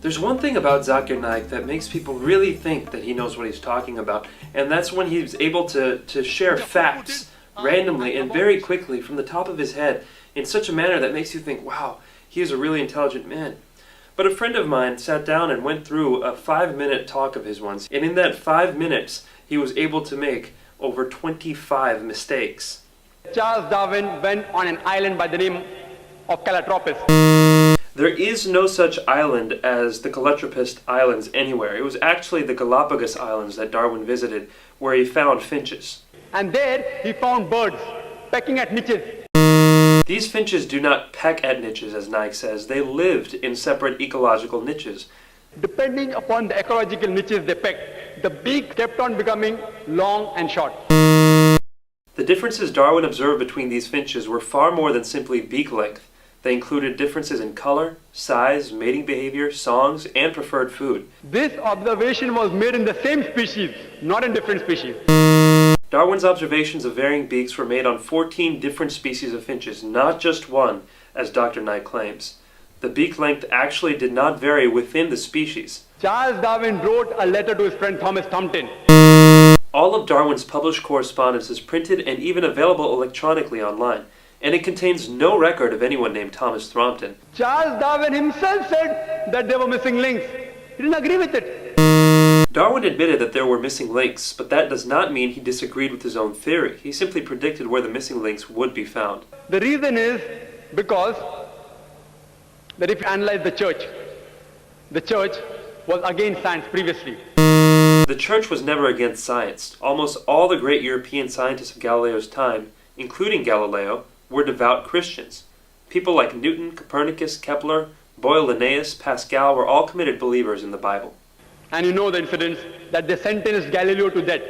There's one thing about Zakir Naik that makes people really think that he knows what he's talking about, and that's when he's able to share facts randomly and very quickly from the top of his head in such a manner that makes you think, wow, he is a really intelligent man. But a friend of mine sat down and went through a 5-minute talk of his once, and in that 5 minutes, he was able to make over 25 mistakes. Charles Darwin went on an island by the name of Calotropis. There is no such island as the Calotropis Islands anywhere. It was actually the Galapagos Islands that Darwin visited, where he found finches. And there he found birds pecking at niches. These finches do not peck at niches, as Naik says. They lived in separate ecological niches. Depending upon the ecological niches they pecked, the beak kept on becoming long and short. The differences Darwin observed between these finches were far more than simply beak length. They included differences in color, size, mating behavior, songs, and preferred food. This observation was made in the same species, not in different species. Darwin's observations of varying beaks were made on 14 different species of finches, not just one, as Dr. Naik claims. The beak length actually did not vary within the species. Charles Darwin wrote a letter to his friend Thomas Thomson. All of Darwin's published correspondence is printed and even available electronically online, and it contains no record of anyone named Thomas Thrompton. Charles Darwin himself said that there were missing links. He didn't agree with it. Darwin admitted that there were missing links, but that does not mean he disagreed with his own theory. He simply predicted where the missing links would be found. The reason is because that if you analyze the church was against science previously. The church was never against science. Almost all the great European scientists of Galileo's time, including Galileo, were devout Christians. People like Newton, Copernicus, Kepler, Boyle, Linnaeus, Pascal were all committed believers in the Bible. And you know the incidents that they sentenced Galileo to death.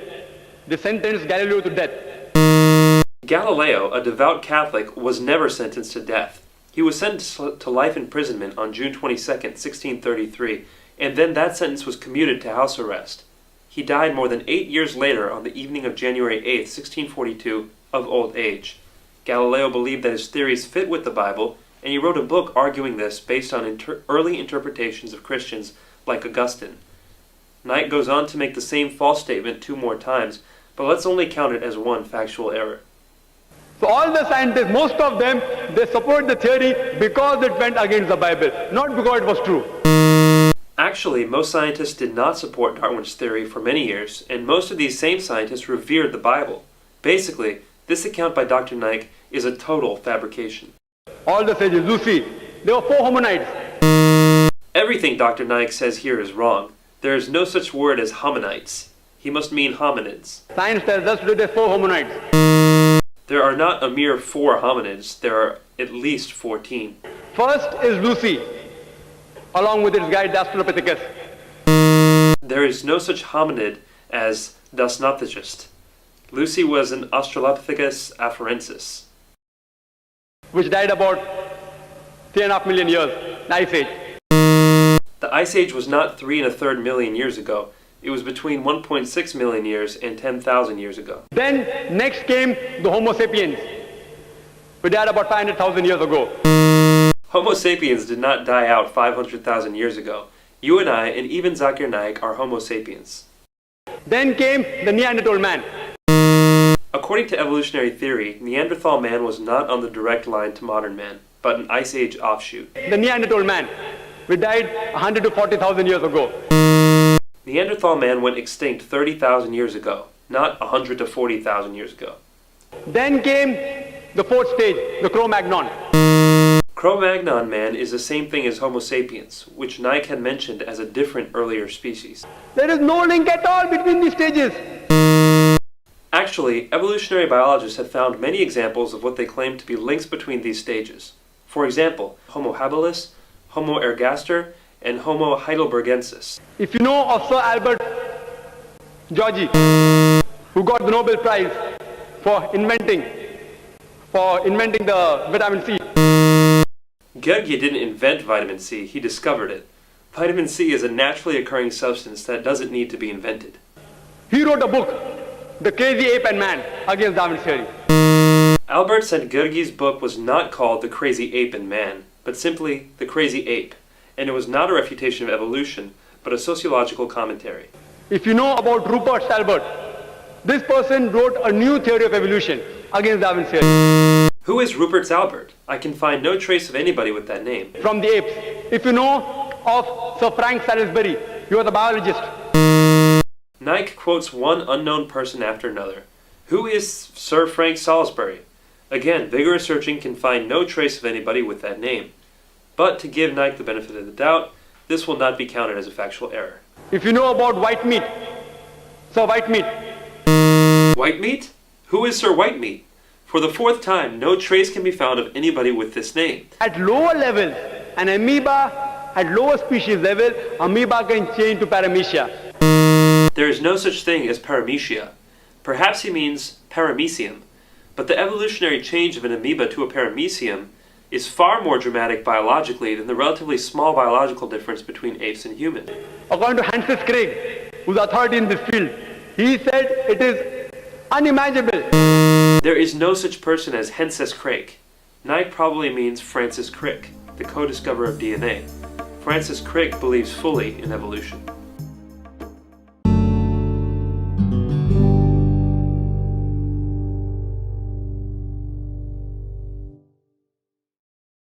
Galileo, a devout Catholic, was never sentenced to death. He was sentenced to life imprisonment on June 22, 1633, and then that sentence was commuted to house arrest. He died more than 8 years later on the evening of January 8, 1642, of old age. Galileo believed that his theories fit with the Bible, and he wrote a book arguing this based on early interpretations of Christians like Augustine. Naik goes on to make the same false statement 2 more times, but let's only count it as one factual error. So all the scientists, most of them, they support the theory because it went against the Bible, not because it was true. Actually, most scientists did not support Darwin's theory for many years, and most of these same scientists revered the Bible. Basically, this account by Dr. Naik is a total fabrication. All the sages, you see, there were 4 hominids. Everything Dr. Naik says here is wrong. There is no such word as hominites. He must mean hominids. Science tells us today there are 4 hominids. There are not a mere 4 hominids. There are at least 14. First is Lucy, along with its guide Australopithecus. There is no such hominid as Dasnopithecus. Lucy was an Australopithecus afarensis, which died about 3.5 million years, the Ice Age. The Ice Age was not 3 1/3 million years ago. It was between 1.6 million years and 10,000 years ago. Then next came the Homo sapiens, who died about 500,000 years ago. Homo sapiens did not die out 500,000 years ago. You and I, and even Zakir Naik, are Homo sapiens. Then came the Neanderthal man. According to evolutionary theory, Neanderthal man was not on the direct line to modern man, but an Ice Age offshoot. The Neanderthal man, who died 100 to 40,000 years ago. Neanderthal man went extinct 30,000 years ago, not 100 to 40,000 years ago. Then came the 4th stage, the Cro-Magnon. Cro-Magnon man is the same thing as Homo sapiens, which Naik had mentioned as a different earlier species. There is no link at all between these stages. Actually, evolutionary biologists have found many examples of what they claim to be links between these stages. For example, Homo habilis, Homo ergaster, and Homo heidelbergensis. If you know of Sir Albert Georgi, who got the Nobel Prize for inventing the vitamin C. Georgi didn't invent vitamin C, he discovered it. Vitamin C is a naturally occurring substance that doesn't need to be invented. He wrote a book, The Crazy Ape and Man, against Darwin's theory. Albert said Georgi's book was not called The Crazy Ape and Man, but simply The Crazy Ape, and it was not a refutation of evolution, but a sociological commentary. If you know about Rupert Stalbert, this person wrote a new theory of evolution against Darwin's theory. Who is Rupert Stalbert? I can find no trace of anybody with that name. From the apes. If you know of Sir Frank Salisbury, he was a biologist. Naik quotes one unknown person after another. Who is Sir Frank Salisbury? Again, vigorous searching can find no trace of anybody with that name. But to give Naik the benefit of the doubt, this will not be counted as a factual error. If you know about Whitemeat, Sir Whitemeat. Whitemeat? Who is Sir Whitemeat? For the fourth time, no trace can be found of anybody with this name. At lower levels, an amoeba, at lower species level, amoeba can change to paramecia. There is no such thing as paramecia. Perhaps he means paramecium. But the evolutionary change of an amoeba to a paramecium is far more dramatic biologically than the relatively small biological difference between apes and humans. According to Francis Crick, who's authority in this field, he said it is unimaginable. There is no such person as Francis Crick. Naik probably means Francis Crick, the co-discoverer of DNA. Francis Crick believes fully in evolution.